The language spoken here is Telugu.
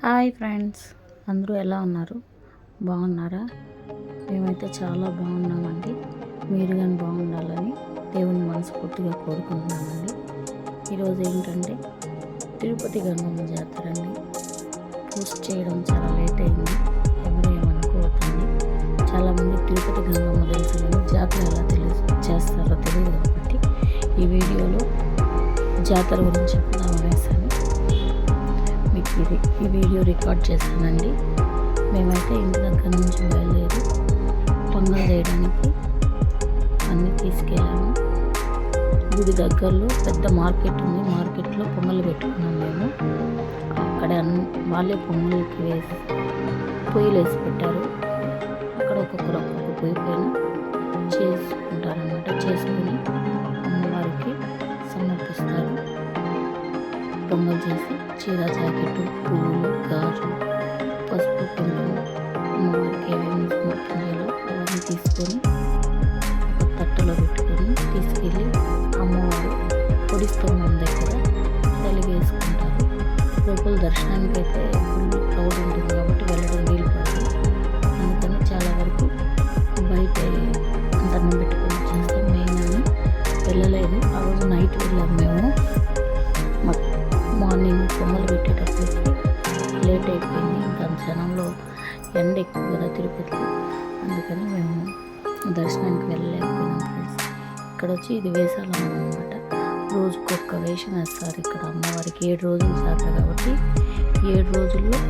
హాయ్ ఫ్రెండ్స్, అందరూ ఎలా ఉన్నారు? బాగున్నారా? మేమైతే చాలా బాగున్నామండి. మీరు కానీ బాగుండాలని దేవుని మనస్ఫూర్తిగా కోరుకుంటున్నామండి. ఈరోజు ఏంటంటే తిరుపతి గంగమ్మ జాతర అండి. పోస్ట్ చేయడం చాలా లేట్ అయింది, ఎవరు ఏమనుకోవద్దండి. చాలామంది తిరుపతి గంగమ్మ తెలుసు కానీ జాతర ఎలా చేస్తారో తెలియదు కాబట్టి ఈ వీడియోలో జాతర గురించి చెప్దాం అనేసాను మీకు ఈ వీడియో రికార్డ్ చేశానండి. మేమైతే ఇంటి దగ్గర నుంచి బయలుదేరి పొంగల్ చేయడానికి అన్నీ తీసుకెళ్ళాము. గుడి దగ్గరలో పెద్ద మార్కెట్ ఉంది, మార్కెట్లో పొంగల్ పెట్టుకున్నాం మేము. అక్కడ వాళ్ళే పొంగల్కి వేసి పొయ్యిలు వేసి పెట్టారు. అక్కడ ఒక్కొక్క పొయ్యి పైన చేసుకుంటారన్నమాట. చేసుకుని అమ్మవారికి సమర్పిస్తారు. పొంగల్ చేసి చీర, జాకెట్, పువ్వులు, గాజు, పసుపు, కుంకుమ అమ్మవారికి ఏమేమి సమర్పించాలో అవన్నీ తీసుకొని ఒక తట్టలో పెట్టుకొని తీసుకెళ్ళి అమ్మవారు పొడి స్తంభం దగ్గర వేసుకుంటారు. లోపల దర్శనానికి అయితే ఫుల్ క్రౌడ్ ఉంటుంది కాబట్టి వెళ్ళడం వీలు పడదు. అందుకని చాలా వరకు బయట దండం పెట్టుకొని చేస్తాం. మెయిన్ అని వెళ్ళలేదు. ఆ రోజు నైట్ వెళ్ళాము మేము. మార్నింగ్ పొంగల్ పెట్టేటప్పటికి లేట్ అయిపోయింది. ఇంకా జనంలో ఎండ ఎక్కువ కదా తిరుపతిలో, అందుకని మేము దర్శనానికి వెళ్ళలేకపోయినాం ఫ్రెండ్స్. ఇక్కడ వచ్చి ఇది వేసాలం అన్నమాట. రోజుకొక వేషం వేస్తారు ఇక్కడ అమ్మవారికి. 7 రోజులు జాతర కాబట్టి 7 రోజుల్లో